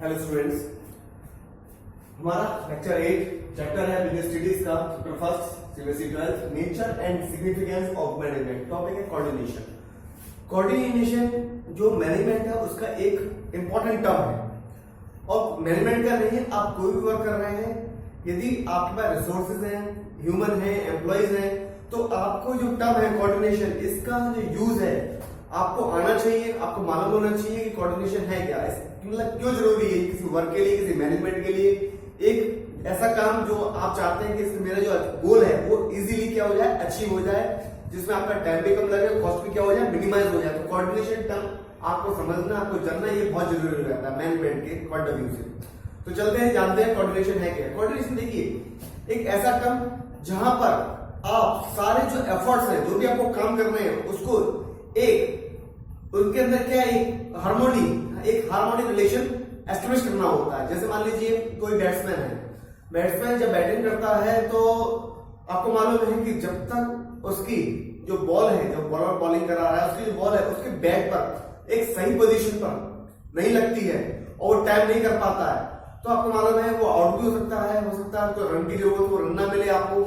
Hello students, हमारा lecture 8 chapter है business studies का chapter first CBSE 12 nature and significance of management. Topic है coordination. Coordination जो management है उसका एक इंपॉर्टेंट टर्म है और मैनेजमेंट का नहीं है। आप कोई भी वर्क कर रहे हैं, यदि आपके पास रिसोर्सेज हैं, ह्यूमन है, एम्प्लॉइज हैं, तो आपको जो टर्म है कोऑर्डिनेशन, इसका जो यूज है आपको आना चाहिए, आपको मालूम होना चाहिए कि कोऑर्डिनेशन है क्या, मतलब क्यों जरूरी है किसी वर्क के लिए, किसी मैनेजमेंट के लिए। एक ऐसा काम जो आप चाहते हैं कि मेरा जो गोल है वो इजीली क्या हो जाए, अचीव हो जाए, जिसमें आपका टाइम भी कम लगे, कॉस्ट भी क्या हो जाए, मिनिमाइज हो जाए। तो कोऑर्डिनेशन टर्म आपको समझना, आपको जानना, ये बहुत जरूरी हो जाता है मैनेजमेंट के पॉइंट ऑफ व्यू से। तो चलते हैं, जानते हैं कोऑर्डिनेशन है क्या। कोऑर्डिनेशन देखिए एक ऐसा टर्म जहां पर आप सारे जो एफर्ट्स हैं, जो भी आपको काम करने हैं, उसको एक उनके अंदर क्या एक हार्मोनिक रिलेशन एस्टेब्लिश करना होता है। जैसे मान लीजिए कोई बैट्समैन है, बैट्समैन जब बैटिंग करता है तो आपको मालूम है कि जब तक उसकी जो बॉल है, जो बॉलर बॉलिंग करा रहा है, उसकी जो बॉल है उसके बैट पर एक सही पोजीशन पर नहीं लगती है और वो टाइम नहीं कर पाता है, तो आपको मालूम है वो आउट भी हो सकता है तो रन की जरूरत हो, रन ना मिले आपको।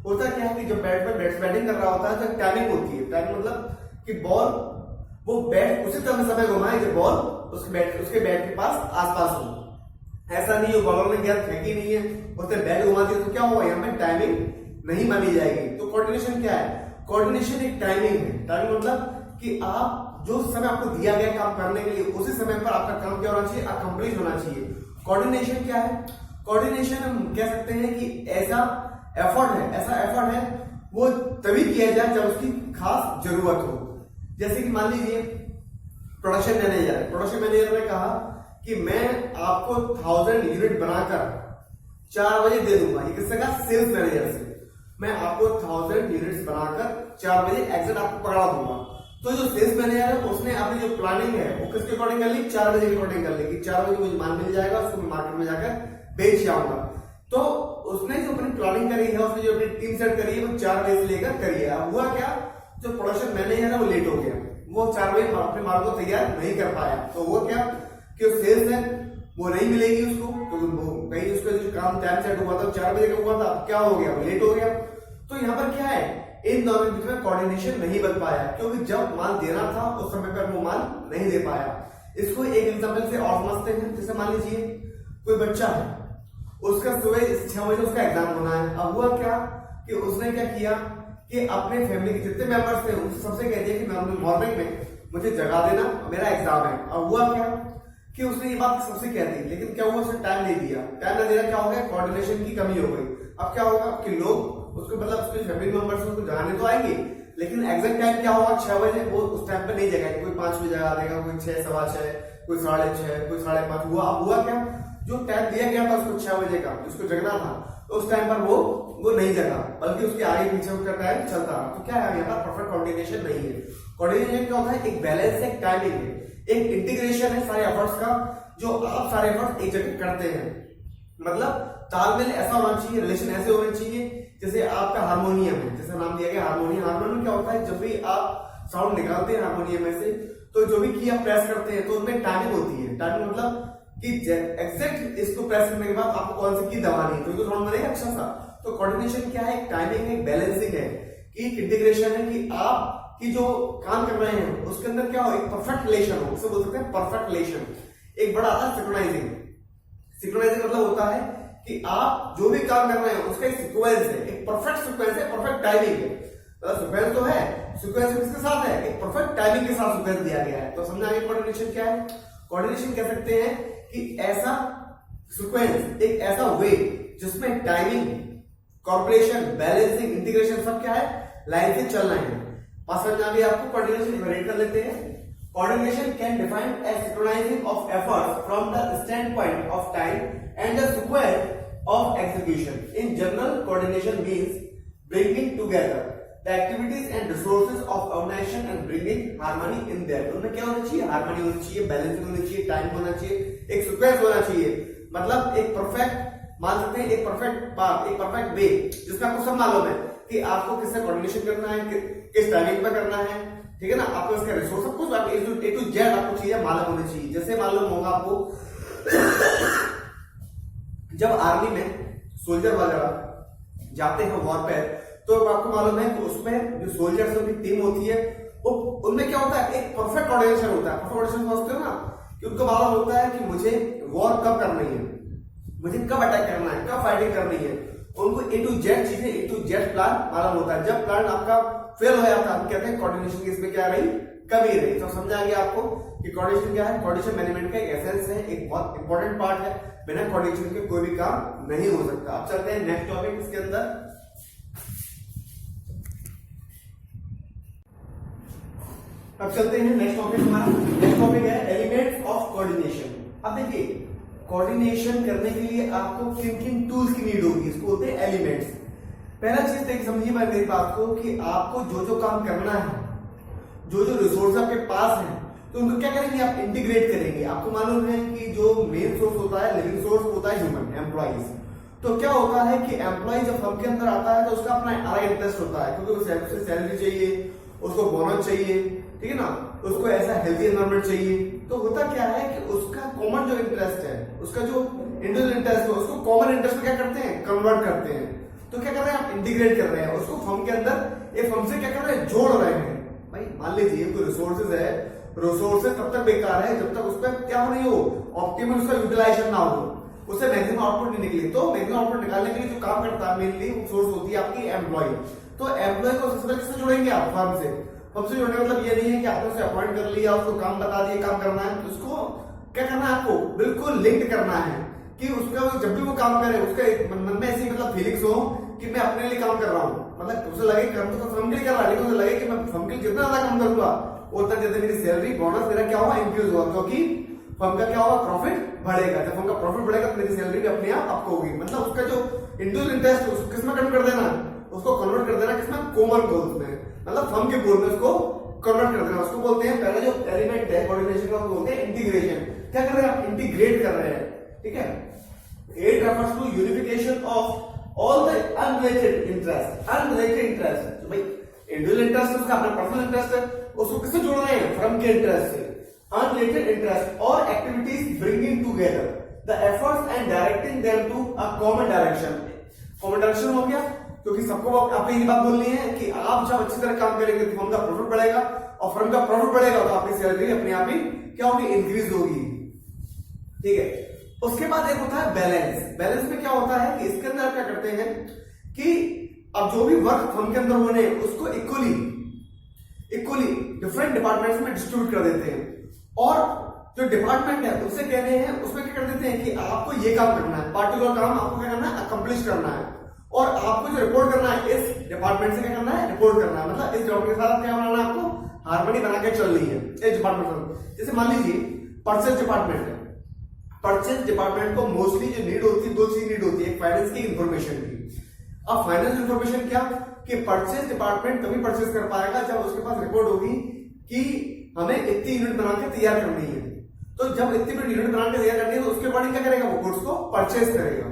होता क्या है कि जब बैटिंग कर रहा होता है तो टाइमिंग होती है। टाइमिंग मतलब कि बॉल वो बैट उसी समय घुमाए कि बॉल उसके बैट के पास आसपास हो। ऐसा नहीं हो बॉलर ने गेंद फेंकी नहीं है, उसने बैट घुमा दिया, तो क्या होगा, यहाँ पे टाइमिंग नहीं मानी जाएगी। तो कोऑर्डिनेशन क्या है? कोऑर्डिनेशन एक टाइमिंग है। टाइमिंग मतलब कि आप जो समय आपको दिया गया काम करने के लिए, उसी समय पर आपका काम क्या होना चाहिए, अकम्प्लिश होना चाहिए। कोऑर्डिनेशन क्या है? कोऑर्डिनेशन हम कह सकते हैं कि ऐसा एफर्ट है वो तभी किया जाए जब उसकी खास जरूरत हो। जैसे कि मान लीजिए प्रोडक्शन मैनेजर ने कहा कि मैं आपको 1000 यूनिट बनाकर 4 बजे दे दूंगा। ये किससे कहा? सेल्स मैनेजर से। मैं आपको 1000 यूनिट्स बनाकर 4 बजे एग्जैक्ट आपको पकड़ा दूंगा। तो जो सेल्स मैनेजर है उसने अपनी जो प्लानिंग है वो किसके अकॉर्डिंग कर ली? 4 बजे के अकॉर्डिंग कर ली कि 4 बजे मुझे माल मिल जाएगा, उसको मैं मार्केट में जाकर बेच आऊंगा। तो उसने जो अपनी प्लानिंग करी है, उसने जो अपनी टीम सेट करी है, वो 4 बजे से लेकर करी है। अब हुआ क्या, जो प्रोडक्शन मैनेजर है वो लेट हो गया, वो 4 बजे अपने माल को तैयार नहीं कर पाया। तो वो क्या कि सेल्स है वो नहीं मिलेगी उसको, तो कहीं उसका जो काम टाइम सेट हुआ था 4 बजे का हुआ था, क्या हो गया, वो लेट हो गया। तो यहाँ पर क्या है, इन दोनों के बीच में कोऑर्डिनेशन नहीं बन पाया, क्योंकि जब माल देना था उस समय पर वो माल नहीं दे पाया। इसको एक एग्जाम्पल से और समझते हैं। जैसे मान लीजिए कोई बच्चा है, उसका सुबह 6 बजे उसका एग्जाम होना है। अब हुआ क्या कि उसने क्या किया कि अपने फैमिली के जितने मेंबर्स थे उनसे सबसे कह दिया कि मॉर्निंग में मुझे जगा देना, मेरा एग्जाम है। अब हुआ क्या कि उसने ये बात सबसे कह दी, लेकिन क्या हुआ, उसने टाइम नहीं दिया। टाइम ना देना क्या हो गया, कोऑर्डिनेशन की कमी हो गई। अब क्या होगा कि लोग उसको मतलब उसके फैमिली मेंबर्स उसको जगाने तो आएंगे, लेकिन एग्जैक्ट टाइम क्या होगा, 6 बजे वो उस टाइम पे नहीं जगाएगा। कोई 5 बजे जगा देगा, कोई 6, सवा 6, कोई 6:30, कोई 5:30 हुआ। अब हुआ क्या, जो टाइम दिया गया था उसको 6 बजे का, जिसको जगना था, तो उस टाइम पर वो नहीं जगा, बल्कि उसके आगे पीछे उसका टाइम चलता रहा। तो क्या है, यहाँ पर परफेक्ट कोऑर्डिनेशन नहीं है। कोऑर्डिनेशन क्या होता है, एक बैलेंस है, एक टाइमिंग है, एक इंटीग्रेशन है सारे एफर्ट्स का, जो आप सारे एफर्ट्स एक जगह करते हैं। मतलब तालमेल ऐसा होना चाहिए, रिलेशन ऐसे होने चाहिए जैसे आपका हारमोनियम है, जैसे नाम दिया गया हारमोनियम। हारमोनियम क्या होता है, जब भी आप साउंड निकालते हैं हारमोनियम में से, तो जो भी की आप प्रेस करते हैं तो उसमें टाइमिंग होती है। टाइमिंग मतलब कि एग्जैक्ट इसको प्रेस करने के बाद आपको कौन सी की दबानी है, तो साउंड बनेगा अच्छा सा। तो कोऑर्डिनेशन क्या है, एक टाइमिंग है, एक बैलेंसिंग है, एक इंटीग्रेशन है कि आप की जो काम कर रहे हैं उसके अंदर क्या हो, एक परफेक्ट रिलेशन हो, उसे बोल सकते हैं परफेक्ट रिलेशन। एक बड़ा आता है सिंक्रोनाइजिंग मतलब होता है कि आप जो भी काम कर रहे हैं उसका एक सीक्वेंस है, एक परफेक्ट सीक्वेंस है, परफेक्ट टाइमिंग है। मतलब सीक्वेंस तो है, सीक्वेंस किसके साथ है, एक परफेक्ट टाइमिंग के साथ सीक्वेंस दिया गया है। तो समझ आगे कोऑर्डिनेशन क्या है। कोऑर्डिनेशन कह सकते हैं कि ऐसा सीक्वेंस, एक ऐसा वे जिसमें टाइमिंग, कॉर्पोरेशन, बैलेंसिंग, इंटीग्रेशन सब क्या है, लाइन से चल रहे हैं। समझ आ गया आपको। कोऑर्डिनेशन इवैल्यूएट कर लेते हैं। Coordination can define as synchronizing of efforts from the standpoint of time and the sequence of execution. In general coordination means bringing together the activities and resources of organization and bringing harmony in there। उनमें क्या होना चाहिए, harmony होनी चाहिए, balancing होनी चाहिए, time होना चाहिए, एक सीक्वेंस होना चाहिए। मतलब एक परफेक्ट, मान सकते हैं एक परफेक्ट पाथ, एक परफेक्ट वे, जिसमें आपको सब मालूम है कि आपको किससे कोऑर्डिनेशन करना है, किस टाइमिंग पर करना है, ठीक है ना। आपको इसका रिसोर्स सब कुछ ए टू जेड आपको चीजें मालूम होनी चाहिए। जैसे मालूम होगा आपको जब आर्मी में सोल्जर वगैरह जाते हैं वॉर पे, तो आपको मालूम है कि उसमें जो सोल्जर्स की टीम होती है वो उनमें क्या होता है, एक परफेक्ट कोऑर्डिनेशन होता है। परफेक्ट कोऑर्डिनेशन समझते हो ना, कि उनको मालूम होता है कि मुझे वॉर कब करनी है, मुझे कब अटैक करना है, कब फाइटिंग करनी है। उनको ए टू जेड चीजें, ए टू जेड प्लान मालूम होता है। जब प्लान आपका फेल हो जाता है, हम कहते हैं कोऑर्डिनेशन की इसमें क्या रही, कमी रही। तो समझा गया आपको कि कोऑर्डिनेशन क्या है। कोऑर्डिनेशन मैनेजमेंट का एक एसेंस है, एक बहुत इंपॉर्टेंट पार्ट है। बिना कोऑर्डिनेशन के कोई भी काम नहीं हो सकता। अब चलते हैं नेक्स्ट टॉपिक इसके अंदर। अब चलते हैं नेक्स्ट टॉपिक। हमारा नेक्स्ट टॉपिक है एलिमेंट्स ऑफ कोऑर्डिनेशन। अब देखिए, कोऑर्डिनेशन करने के लिए आपको किन किन टूल्स की नीड होगी, इसको बोलते हैं एलिमेंट्स। पहला चीज देखिए, समझिए मेरी बात को, कि आपको जो जो काम करना है, जो जो रिसोर्स आपके पास है, तो उनको क्या करेंगे, आप इंटीग्रेट करेंगे। आपको मालूम है कि जो मेन सोर्स होता है, लिविंग सोर्स होता है ह्यूमन एम्प्लॉइज। तो क्या होता है कि एम्प्लॉय जब फर्म के अंदर आता है तो उसका अपना अलग इंटरेस्ट होता है, क्योंकि उसे सैलरी चाहिए, उसको बोनस चाहिए, ठीक है ना, उसको ऐसा हेल्थी एनवायरनमेंट चाहिए। तो होता क्या है कि उसका कॉमन जो इंटरेस्ट है, उसका जो इंडिविजुअल इंटरेस्ट है, उसको कॉमन इंटरेस्ट में क्या करते हैं, कन्वर्ट करते हैं। तो क्या कर रहे हैं आप, इंटीग्रेट कर रहे हैं उसको फर्म के अंदर। एक फर्म से क्या कर रहे हैं, जोड़ रहे हैं। भाई मान लीजिए कोई रिसोर्सेज है, रिसोर्सेज तब तक बेकार है जब तक उस पर क्या नहीं हो, ऑप्टिमल उसका यूटिलाइजेशन ना हो, उससे मैक्सिमम आउटपुट नहीं निकले। तो मैक्सिमम आउटपुट निकालने के लिए जो काम करता है मेनली सोर्स होती है आपकी एम्प्लॉय। तो एम्प्लॉय को सबसे पहले किससे जोड़ेंगे आप, फर्म से। फर्म से जोड़ने का मतलब ये नहीं है कि आपने उसे अपॉइंट कर लिया, उसको काम बता दिए, काम करना है। उसको क्या करना है, आपको बिल्कुल लिंक्ड करना है कि उसका जब भी वो काम करे, उसका मन में ऐसी मतलब फीलिंग्स हो कि मैं अपने लिए काम कर रहा हूँ। मतलब उसे लगे काम तो फर्म के लिए कर रहा है, लेकिन उसे लगे कि मैं फर्म के लिए जितना ज्यादा काम करूंगा उतना ज्यादा मेरी सैलरी बोनस मेरा क्या होगा, इंक्रीज होगा, क्योंकि फर्म का क्या होगा, प्रॉफिट बढ़ेगा। जब फर्म का प्रॉफिट बढ़ेगा तो मेरी सैलरी भी अपने आप आपको होगी। मतलब उसका जो इंडिविजुअल इंटरेस्ट है उसको किसमें कन्वर्ट कर देना, उसको कन्वर्ट कर देना किसमें, कॉमन गोल्स में, मतलब फर्म के गोल में उसको कन्वर्ट कर देना। उसको बोलते हैं, पहला जो एलिमेंट है कोऑर्डिनेशन का, उसको बोलते हैं इंटीग्रेशन। क्या कर रहे हैं आप, इंटीग्रेट कर रहे हैं, ठीक है। It refers to unification of all the unrelated interest. Unrelated interest, तो भाई इंडिविजुअल इंटरेस्ट उसका अपना पर्सनल इंटरेस्ट है, उसको किससे जोड़ रहे हैं, फर्म के इंटरेस्ट से। Unrelated interest or activities bringing together the efforts and directing them to a common direction. Common direction हो गया, क्योंकि सबको आपको ये बात बोलनी है कि आप जब अच्छी तरह काम करेंगे तो फर्म का प्रॉफिट बढ़ेगा, और फर्म का प्रॉफिट बढ़ेगा तो आपकी सैलरी अपने आप ही क्या होगी, इंक्रीज होगी, ठीक है। उसके बाद एक होता है बैलेंस। बैलेंस में क्या होता है कि इसके अंदर क्या करते हैं कि अब जो भी वर्क फर्म के अंदर होने उसको इक्वली डिफरेंट डिपार्टमेंट्स में डिस्ट्रीब्यूट कर देते हैं, और जो डिपार्टमेंट है उससे कह रहे हैं उसमें क्या कर देते हैं कि आपको ये काम करना है, पार्टिकुलर काम आपको क्या करना है, अकम्प्लिश करना है, और आपको जो रिपोर्ट करना है इस डिपार्टमेंट से क्या करना है, रिपोर्ट करना है। मतलब इस डिपार्टमेंट के साथ क्या बनाना है, आपको हार्मनी बना के चलनी है इस डिपार्टमेंट। जैसे मान लीजिए परचेज डिपार्टमेंट है, परचेज डिपार्टमेंट को मोस्टली जो नीड होती है, दो चीज नीड होती है, एक फाइनेंस की, इंफॉर्मेशन की। अब फाइनेंस इंफॉर्मेशन क्या, कि परचेज डिपार्टमेंट तभी परचेज कर पाएगा जब उसके पास रिपोर्ट होगी कि हमें इतनी यूनिट बना के तैयार करनी है। तो जब इतनी यूनिट बना के तैयार करनी है तो उसके अकॉर्डिंग क्या करेगा, वो गुड्स को परचेज करेगा।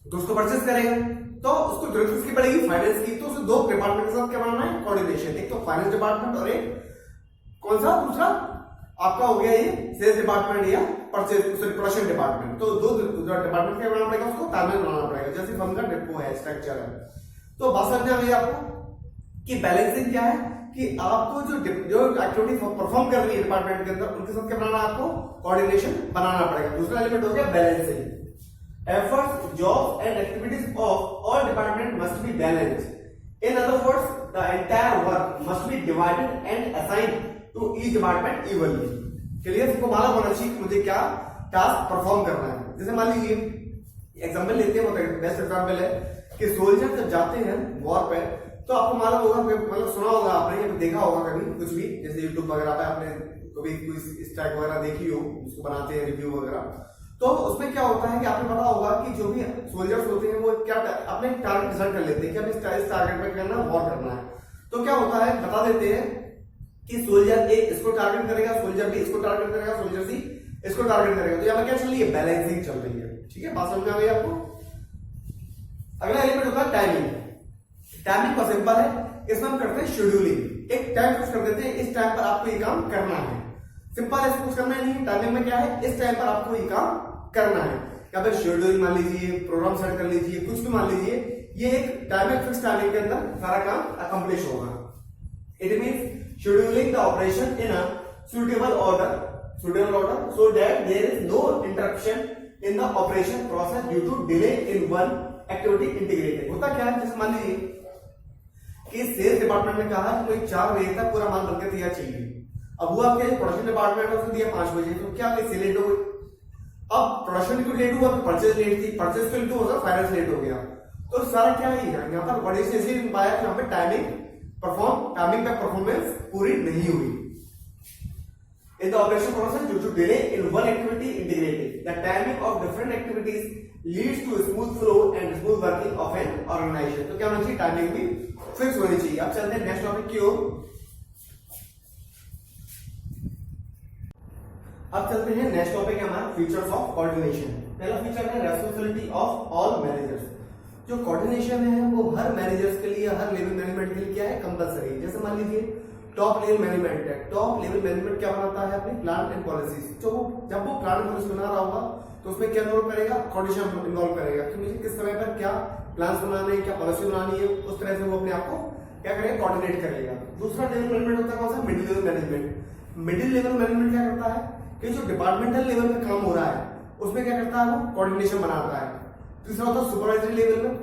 तो उसको परचेज करेगा तो उसको जरूरत किसकी पड़ेगी, फाइनेंस की। तो उसे दो डिपार्टमेंट के साथ क्या बनाना है, कोऑर्डिनेशन। एक तो फाइनेंस डिपार्टमेंट और एक कौन सा, दूसरा आपका हो गया ये सेल्स डिपार्टमेंट या परचेज प्रोडक्शन डिपार्टमेंट। तो दो डिपार्टमेंट क्या बनाना पड़ेगा, उसको तालमेल बनाना पड़ेगा। जैसे फर्म का डिपो है, स्ट्रक्चर है। तो बात समझ आ गई आपको कि बैलेंसिंग क्या है, कि आपको जो एक्टिविटी परफॉर्म कर रही है डिपार्टमेंट के अंदर उनके साथ क्या बनाना, आपको कोऑर्डिनेशन बनाना पड़ेगा। दूसरा एलिमेंट हो गया balancing. Efforts, jobs and activities of all department must be balanced. In other words the entire work must be divided and assigned to each department equally. Clear, सबको मालूम होना चाहिए कि मुझे क्या टास्क परफॉर्म करना है। जैसे मान लीजिए एग्जांपल लेते हैं, वो बेस्ट एग्जांपल है कि सोल्जर जब जाते हैं वॉर पे, तो आपको मालूम होगा, मतलब सुना होगा आपने या देखा होगा कभी कुछ भी, जैसे यूट्यूब वगैरह पे आपने कभी कोई स्ट्राइक वगैरह देखी हो, उसको बनाते हैं रिव्यू वगैरह। तो उसमें क्या होता है कि आपने पता होगा कि जो भी सोल्जर्स होते हैं वो क्या अपने टारगेट डिसाइड कर लेते हैं कि अब इस टारगेट पे करना, वॉर करना है। तो क्या होता है, बता देते हैं कि सोल्जर ए इसको टारगेट करेगा, सोल्जर बी इसको टारगेट करेगा, सोल्जर सी इसको टारगेट करेगा। तो यहाँ पे क्या चल रही है, बैलेंसिंग चल रही है, ठीक है। बात समझ आ गई आपको। अगला एलिमेंट होता है टाइमिंग। टाइमिंग का सिंपल है, इसमें हम करते हैं शेड्यूलिंग। एक टाइम फिक्स कर देते हैं, इस टाइम पर आपको ये काम करना है। सिंपल है, कुछ करना ही नहीं। टाइमिंग में क्या है, इस टाइम पर आपको ये काम करना है, या फिर शेड्यूलिंग मान लीजिए, प्रोग्राम सेट कर लीजिए, कुछ भी मान लीजिए, ये एक टाइम फिक्स टाइमिंग के अंदर सारा काम अकम्प्लिश होगा। It means scheduling the operation in a suitable order so that there is no interruption in the operation process due to delay in one activity integrated। होता क्या है, जैसे मान लीजिए कि सेल्स डिपार्टमेंट ने कहा कि कोई 4 बजे तक पूरा माल बनकर तैयार चाहिए। अब हुआ क्या, प्रोडक्शन डिपार्टमेंट ने उसने दिया 5 बजे, तो क्या सेल लेट हो गई। अब प्रोडक्शन को लेट हुआ, परचेज लेट थी, परचेज को लेट हुआ, फाइनेंस लेट हो गया। तो सारा क्या है यहाँ पर बड़े से ऐसे पाया कि यहाँ पे टाइमिंग पे परफॉर्मेंस पूरी नहीं हुई। In the operation process due to delay in one activity integrated, the timing of different activities leads to smooth flow and smooth working of an organization। तो क्या होना चाहिए, टाइमिंग भी फिक्स होनी चाहिए। अब चलते हैं नेक्स्ट टॉपिक की ओर। अब चलते हैं नेक्स्ट टॉपिक है हमारा फीचर्स ऑफ कोऑर्डिनेशन। पहला फीचर है रेस्पॉन्सिबिलिटी ऑफ ऑल मैनेजर्स। जो कोऑर्डिनेशन है वो हर मैनेजर्स के लिए, हर लेवल मैनेजमेंट के लिए क्या है, कंपलसरी। जैसे मान लीजिए टॉप लेवल मैनेजमेंट है, टॉप लेवल मैनेजमेंट क्या बनाता है, अपनी प्लान एंड पॉलिसीज। तो जब वो प्लान एंड पॉलिसी बना रहा होगा तो उसमें क्या इन्वॉल्व करेगा, कोऑर्डिनेशन इन्वॉल्व करेगा कि मुझे किस समय पर क्या प्लान बनाने हैं, क्या पॉलिसी बनानी है, उस तरह से वो अपने आप को क्या करेगा, कोऑर्डिनेट करेगा। दूसरा लेवल मैनेजमेंट होता है कौन सा, middle level management. Middle level management क्या करता है कि जो डिपार्टमेंटल लेवल पे काम हो रहा है उसमें क्या करता है, वो कोऑर्डिनेशन बनाता है। तीसरा होता है सुपरवाइजरी लेवल में,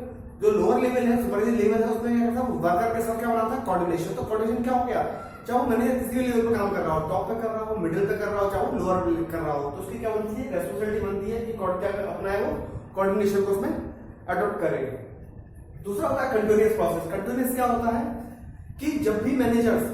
जो लोअर लेवल है, सुपरवाइजरी लेवल है, उसमें क्या करता है, वर्कर के साथ क्या बनाता है, कोऑर्डिनेशन। तो कोऑर्डिनेशन क्या हो गया, चाहे वो मैनेजर किसी भी लेवल पे काम कर रहा हो, टॉप पे कर रहा हो, मिडिल पे कर रहा हो, चाहे वो लोअर पे कर रहा हो, तो उसकी क्या बनती है, रेस्पॉन्सिबिलिटी बनती है कि क्या अपना है वो कोऑर्डिनेशन को उसमें अडॉप्ट करेगा। दूसरा होता है कंटिन्यूअस प्रोसेस। कंटिन्यूअस क्या होता है कि जब भी मैनेजर्स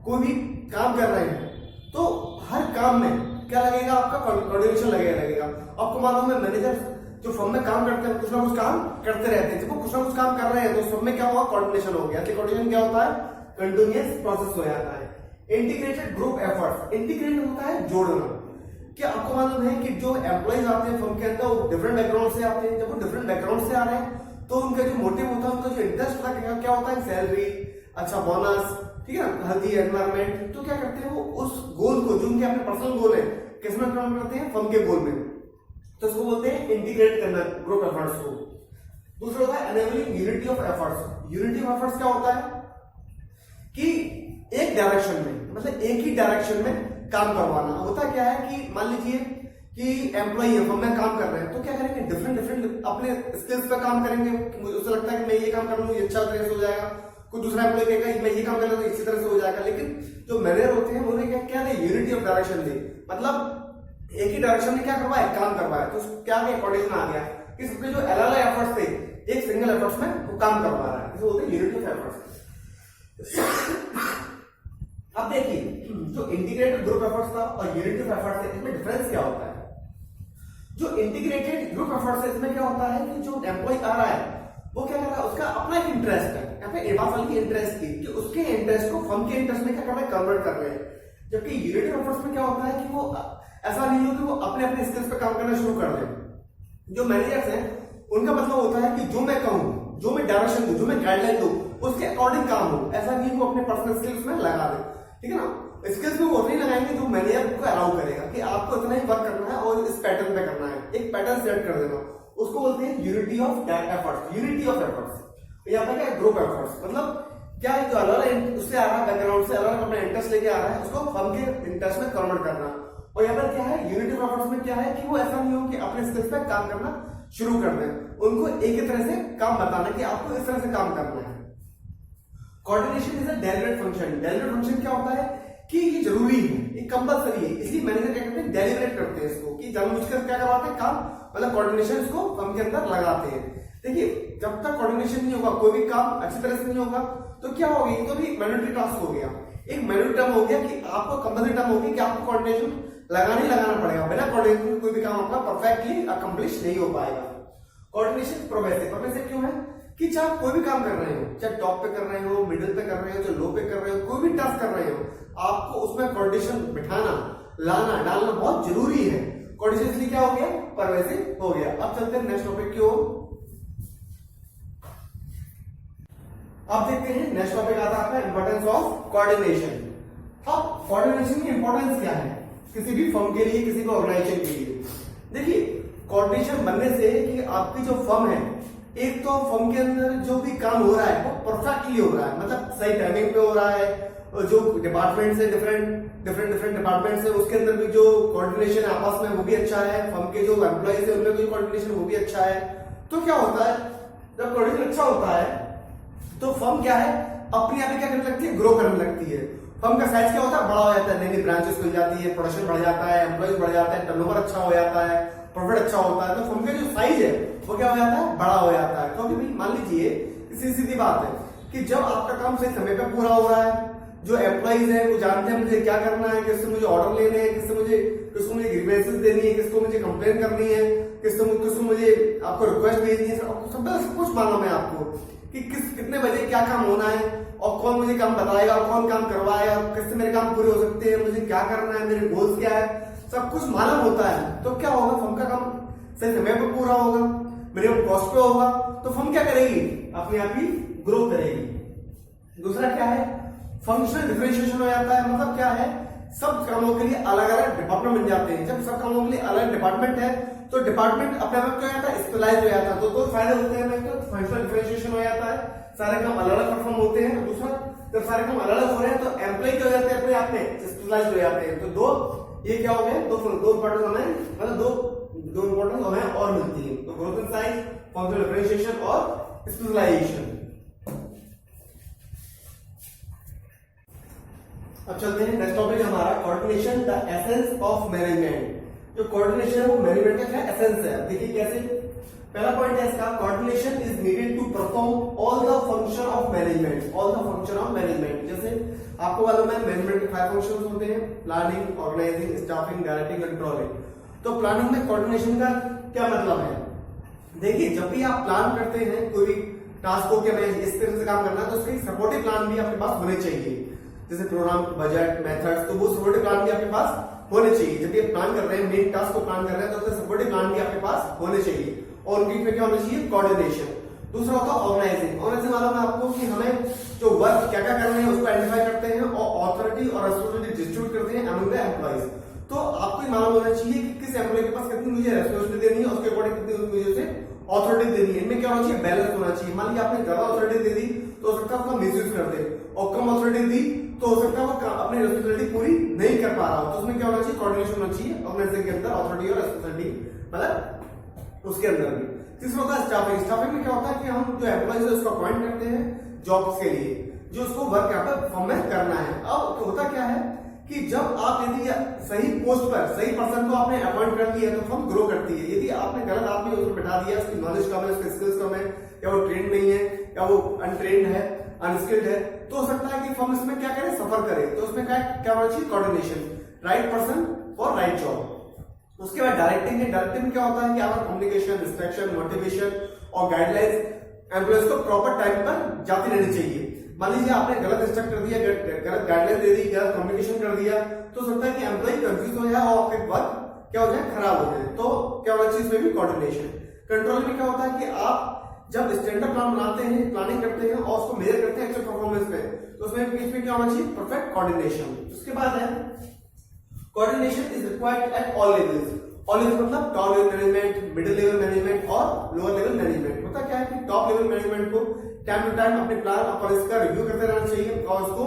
कोई भी काम कर रहे हैं तो हर काम में क्या लगेगा, आपका कोऑर्डिनेशन लगेगा। आपको मालूम है मैनेजर जो फर्म में काम करते हैं कुछ ना कुछ काम करते रहते हैं, जब वो कुछ ना कुछ काम कर रहे हैं तो उस फर्म में क्या हुआ, कोऑर्डिनेशन हो गया। कोऑर्डिनेशन क्या होता है, कंटिन्यूअस प्रोसेस हो जाता है। इंटीग्रेटेड ग्रुप एफर्ट्स, इंटीग्रेट होता है जोड़ना। क्या आपको मालूम है कि जो एम्प्लॉइज आते हैं फर्म के अंदर वो डिफरेंट बैकग्राउंड से आते हैं। जब वो डिफरेंट बैकग्राउंड से आ रहे हैं तो उनका जो मोटिव होता है, उनका जो इंटरेस्ट होता है क्या होता है, सैलरी, अच्छा बोनस, ठीक है ना, हेल्थी एनवायरमेंट। तो क्या करते हैं वो उस गोल को, जो उनके अपने पर्सनल गोल है, किसमें काम करते हैं, फर्म के गोल में। तो इसको बोलते हैं इंटीग्रेट करना ग्रुप एफर्ट्स को। दूसरा होता है enabling unity of efforts. Unity of efforts क्या होता है कि एक डायरेक्शन में, मतलब एक ही डायरेक्शन में काम करवाना। होता क्या है कि मान लीजिए कि एम्प्लॉई है, फर्म में काम कर रहे हैं, तो क्या करेंगे, डिफरेंट अपने स्किल्स पे काम करेंगे। मुझे उससे लगता है कि मैं ये काम कर लूँ ये अच्छा तरह से हो जाएगा, कोई दूसरा एम्प्लॉय कहेगा मैं ये काम कर लूँ तो इसी तरह से हो जाएगा। लेकिन जो मैनेजर होते हैं उन्हें क्या दे, यूनिटी ऑफ डायरेक्शन दे, मतलब एक ही डायरेक्शन में क्या करवाए, काम करवाए। तो क्या कोऑर्डिनेशन आ गया कि सबके जो अलग अलग एफर्ट्स थे एक सिंगल एफर्ट्स में वो काम करवा रहा है, इसे बोलते हैं यूनिटी ऑफ एफर्ट्स। अब देखिए जो इंटीग्रेटेड ग्रुप एफर्ट्स था और यूनिटी ऑफ एफर्ट्स है, इसमें डिफरेंस क्या होता है। जो इंटीग्रेटेड ग्रुप एफर्ट्स है इसमें क्या होता है कि जो एम्प्लॉय आ रहा है वो क्या कर रहा है, उसका अपना एक इंटरेस्ट है, यहाँ पे एबाफल की इंटरेस्ट की कि उसके इंटरेस्ट को फर्म के इंटरेस्ट में क्या कर रहे हैं, कन्वर्ट कर रहे हैं। जबकि यूनिटी ऑफ एफर्ट्स में क्या होता है कि वो ऐसा नहीं हो कि वो अपने अपने स्किल्स पे काम करना शुरू कर दें। जो मैनेजर्स हैं उनका मतलब होता है कि जो मैं कहूं, जो मैं डायरेक्शन दूं, जो मैं गाइडलाइन दूं, उसके अकॉर्डिंग काम हो। ऐसा नहीं वो अपने पर्सनल स्किल्स में लगा दे, ठीक है ना। स्किल्स में वो नहीं लगाएंगे जो मैनेजर को अलाउ करेगा कि आपको इतना ही वर्क करना है और इस पैटर्न पे करना है, एक पैटर्न सेट कर देना, उसको बोलते हैं unity of efforts. Unity of efforts यहाँ पे क्या है, ग्रुप एफर्ट्स। मतलब क्या है, जो अलग उससे आ रहा है बैकग्राउंड से, अलग अपना इंटरेस्ट लेके आ रहा है, उसको फर्म के इंटरेस्ट में कन्वर्ट करना। और यहाँ पर क्या है, यूनिटी ऑफ एफर्ट्स में क्या है कि वो ऐसा नहीं हो कि अपने स्किल्स पे काम करना शुरू कर दें, उनको एक ही तरह से काम बताना कि आपको इस तरह से काम करना है। Coordination is a deliberate function. Deliberate function क्या होता है कि ये जरूरी है, ये कंपलसरी है, इसलिए मैनेजर क्या करते हैं, डेलिब्रेट करते हैं इसको, कि जानबूझकर क्या करवाते हैं काम, मतलब कोऑर्डिनेशन इसको फर्म के अंदर लगाते हैं। देखिए जब तक कोऑर्डिनेशन नहीं होगा, कोई भी काम अच्छी तरह से नहीं होगा, तो क्या होगी, तो भी मैंडेटरी टास्क हो गया, एक मैंडेटरी टर्म हो गया कि आपको कंपलसरी टर्म होगी कि आपको कोऑर्डिनेशन लगाना पड़ेगा। बिना कोऑर्डिनेशन कोई भी काम आपका परफेक्टली अकम्प्लिश नहीं हो पाएगा। कोऑर्डिनेशन प्रोग्रेसिव क्यों है कि चाहे आप कोई भी काम कर रहे हो, चाहे टॉप पे कर रहे हो, मिडिल पे कर रहे हो, चाहे लो पे कर रहे हो, कोई भी टास्क कर रहे हो, आपको उसमें कोऑर्डिनेशन बिठाना, लाना, डालना बहुत जरूरी है। कोऑर्डिनेशन इसलिए क्या हो गया, परवेसिव हो गया। अब चलते हैं नेक्स्ट टॉपिक की ओर। अब देखते हैं नेक्स्ट टॉपिक आता है इंपॉर्टेंस ऑफ कोऑर्डिनेशन। अब कोऑर्डिनेशन की इंपॉर्टेंस क्या है किसी भी फर्म के लिए, किसी भी ऑर्गेनाइजेशन के लिए। देखिए कोऑर्डिनेशन बनने से कि आपकी जो फर्म है, एक तो फर्म के अंदर जो भी काम हो रहा है वो परफेक्टली हो रहा है, मतलब सही टाइमिंग पे हो रहा है, और जो डिपार्टमेंट से डिफरेंट डिपार्टमेंट से उसके अंदर भी जो कोऑर्डिनेशन आपस में वो भी अच्छा है, फर्म के जो एम्प्लॉइज है उनमें भी कोऑर्डिनेशन वो भी अच्छा है। तो क्या होता है, जब कोऑर्डिनेशन अच्छा होता है तो फर्म क्या है, अपने आप ही क्या करने लगती है, ग्रो करने लगती है। फर्म का साइज क्या होता है, बड़ा हो जाता है, नई नई ब्रांचेस खुल जाती है, प्रोडक्शन बढ़ जाता है, एम्प्लॉइज बढ़ जाता है, टर्नओवर अच्छा हो जाता है, प्रॉफिट अच्छा होता है, तो फर्म का जो साइज है वो क्या हो जाता है, बड़ा हो जाता है। क्योंकि भाई मान लीजिए सीधी बात है कि जब आपका काम सही समय पे पूरा हो रहा है, जो एम्प्लॉइज है वो जानते हैं मुझे क्या करना है, किससे मुझे ऑर्डर लेने हैं, किसको मुझे ग्रीवेंसेस देनी है, किसको मुझे कंप्लेन करनी है, किसको मुझे आपको रिक्वेस्ट भेजनी है, सब कुछ मालूम है आपको कि कितने बजे क्या काम होना है, और कौन मुझे काम बताएगा, कौन काम करवाएगा, किससे मेरे काम पूरे हो सकते हैं, मुझे क्या करना है, मेरे गोल्स क्या है, सब कुछ मालूम होता है। तो क्या होगा, फर्म का काम सही समय पर पूरा होगा, मिनिमम कॉस्ट पे होगा, तो फर्म क्या करेगी, अपने आप ही ग्रो करेगी। दूसरा क्या है, फंक्शनल डिफरेंशिएशन हो जाता है, मतलब क्या है, सब कामों के लिए अलग अलग डिपार्टमेंट बन जाते हैं। जब सब कामों के लिए अलग डिपार्टमेंट है तो डिपार्टमेंट अपने आप क्या हो जाता है, स्पेशलाइज हो जाता है। तो दो फायदे होते हैं, तो फंक्शनल डिफरेंशिएशन हो जाता है, सारे काम अलग अलग परफॉर्म होते हैं। दूसरा, जब सारे काम अलग अलग हो रहे हैं तो एम्प्लॉय क्या हो जाते हैं, अपने आप में स्पेशलाइज हो जाते हैं। तो दो ये क्या हो गए, दो इंपॉर्टेंट हमें, मतलब दो इंपॉर्टेंट हमें और मिलती है। तो growth and size, functional differentiation और स्पेशलाइजेशन। अब चलते हैं नेक्स्ट टॉपिक हमारा, coordination the essence of management. जो कोऑर्डिनेशन है वो मैनेजमेंट का क्या एसेंस है। देखिए कैसे, पहला पॉइंट है इसका, coordination is needed to perform all the function of management, all the function of management. जैसे आपको मालूम है मैनेजमेंट के 5 फंक्शंस होते हैं, planning, organizing, staffing, directing, controlling. तो प्लानिंग में कोऑर्डिनेशन का क्या मतलब है, देखिए जब भी आप प्लान करते हैं कोई भी टास्क को कि मैं इस तरह से काम करना है, तो उसके सपोर्टिव प्लान भी आपके पास होने चाहिए, जैसे प्रोग्राम, बजट, मेथड्स, तो वो सपोर्टिव प्लान भी आपके पास होने चाहिए। जब ये प्लान कर रहे हैं, मेन टास्क को प्लान कर रहे हैं, तो उसके सपोर्टिव प्लान भी आपके पास होने चाहिए। और उनकी क्या होना चाहिए, कोऑर्डिनेशन। दूसरा होता है ऑर्गेनाइजिंग। ऑर्गेनाइजिंग मालूम है आपको कि हमें जो वर्क क्या क्या करना है उसको आइडेंटिफाई करते हैं और अथॉरिटी और रिस्पांसिबिलिटी डिस्ट्रीब्यूट करते हैं अमंग द एम्प्लॉइज। तो आपको मालूम होना चाहिए कि किस एम्प्लॉय के पास कितनी मुझे रिस्पांसिबिलिटी देनी है, उसके अकॉर्डिंग कितनी मुझे उसे अथॉरिटी देनी है। इनमें क्या होना चाहिए, बैलेंस होना चाहिए। मान लीजिए आपने ज्यादा अथॉरिटी दे दी तो हो सकता है उसका मिसयूज कर दे, और कम अथॉरिटी दी तो हो सकता है वो अपनी रिस्पांसिबिलिटी पूरी नहीं कर पा रहा हो। तो उसमें क्या होना चाहिए, कोऑर्डिनेशन होना चाहिए ऑर्गेनाइजेशन के अंदर, अथॉरिटी और रिस्पांसिबिलिटी मतलब उसके अंदर भी। तीसरा होता है स्टाफिंग। स्टाफिंग में क्या होता है कि हम जो एम्प्लॉइज है उसको अपॉइंट करते हैं जॉब्स के लिए, जो उसको वर्क यहाँ पर फर्म में करना है। अब होता क्या है कि जब आप यदि सही पोस्ट पर सही पर्सन को आपने अपॉइंट कर लिया तो फर्म ग्रो करती है। यदि आपने गलत आदमी उसको बैठा दिया, उसकी नॉलेज कम है, उसके स्किल्स कम है, या वो ट्रेंड नहीं है, या वो अनट्रेंड है, अनस्किल्ड है, तो हो सकता है कि फर्म इसमें क्या करे, सफर करे। तो उसमें क्या होना चाहिए, coordination, right person for right job. उसके बाद डायरेक्टिंग है। डायरेक्टिंग में क्या होता है कि आपका कम्युनिकेशन, इंस्ट्रक्शन, मोटिवेशन और गाइडलाइंस एम्प्लॉइज को प्रॉपर टाइम पर जाती रहनी चाहिए। मान लीजिए आपने गलत इंस्ट्रक्ट कर दिया, गलत गाइडलाइन दे दी, गलत कम्युनिकेशन कर दिया, तो हो सकता है कि एम्प्लॉय कंफ्यूज हो जाए और आपके वर्क क्या हो जाए, खराब हो जाए। तो क्या होना चाहिए, इसमें भी कोऑर्डिनेशन। कंट्रोल में क्या होता है कि आप जब स्टैंडर्ड प्लान बनाते हैं, प्लानिंग करते हैं और उसको मेजर करते हैं एक्चुअल परफॉर्मेंस में, तो उसमें बीच में क्या होना चाहिए, परफेक्ट कोऑर्डिनेशन। उसके बाद है coordination is required at all levels. All level मतलब top level management, middle level management और लोअर लेवल मैनेजमेंट। होता क्या है कि टॉप लेवल मैनेजमेंट को टाइम टू टाइम अपने प्लान और पॉलिसी का रिव्यू करते रहना चाहिए और उसको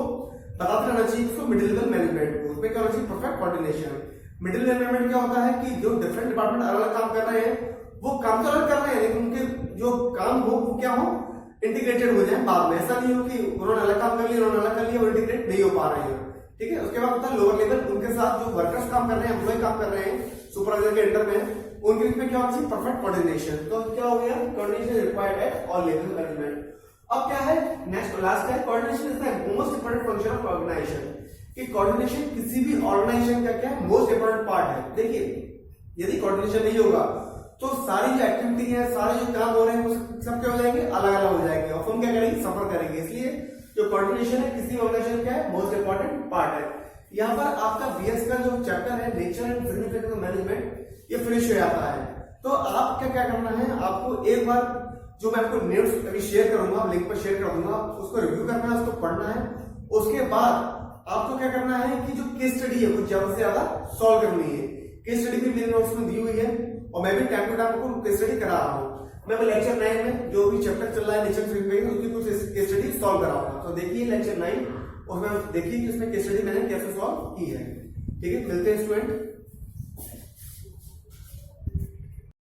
बताते रहना चाहिए उसको मिडिल लेवल मैनेजमेंट को। उसमें क्या होना चाहिए, perfect coordination. Middle level management क्या होता है कि जो डिफरेंट डिपार्टमेंट अलग अलग काम कर रहे हैं, वो काम तो अलग कर रहे हैं लेकिन उनके जो काम हो वो क्या हो, इंटीग्रेटेड हो जाए बाद में। ऐसा नहीं हो कि उन्होंने अलग काम कर लिया, उन्होंने अलग कर लिया, वो इंटीग्रेट नहीं हो पा रहे हैं। ठीक है। उसके बाद होता है लोअर लेवल, उनके साथ जो वर्कर्स काम कर रहे हैं, एम्प्लॉय काम कर रहे हैं, सुपरवाइजर के अंडर में, उनके बीच में क्या होना चाहिए, परफेक्ट कोऑर्डिनेशन। तो क्या हो गया, coordination required at all level management. अब क्या है, नेक्स्ट लास्ट है, coordination is the most important function of organization. कि कोऑर्डिनेशन किसी भी ऑर्गेनाइजेशन का क्या है, मोस्ट इंपोर्टेंट पार्ट है। देखिए यदि कोऑर्डिनेशन नहीं होगा तो सारी जो एक्टिविटी है, सारे जो काम हो रहे हैं वो सब क्या हो जाएंगे, अलग अलग हो जाएंगे और फिर हम क्या करेंगे, सफर करेंगे। इसलिए जो कोऑर्डिनेशन है किसी ऑर्गेनाइजेशन का है, मोस्ट इंपोर्टेंट पार्ट है। यहाँ पर आपका बीएस का जो चैप्टर है nature and significance of management, ये फिनिश हो जाता है। तो आप क्या करना है, आपको एक बार जो मैं आपको नोट्स अभी शेयर करूंगा, लिंक पर शेयर कर दूंगा, उसको रिव्यू करना है, उसको पढ़ना है। उसके बाद आपको क्या करना है कि जो केस स्टडी है वो ज्यादा से ज्यादा सॉल्व करनी है। केस स्टडी भी मेरे नोट्स में दी हुई है और मैं भी टाइम टू टाइम आपको केस स्टडी करा रहा हूँ। मैं लेक्चर 9 में जो भी चैप्टर चल रहा है नेचर उसकी कुछ केस स्टडी सॉल्व कराऊंगा। तो देखिए लेक्चर 9 और मैं देखिए कि उसमें केस स्टडी मैंने कैसे सॉल्व की है। ठीक है, मिलते हैं स्टूडेंट।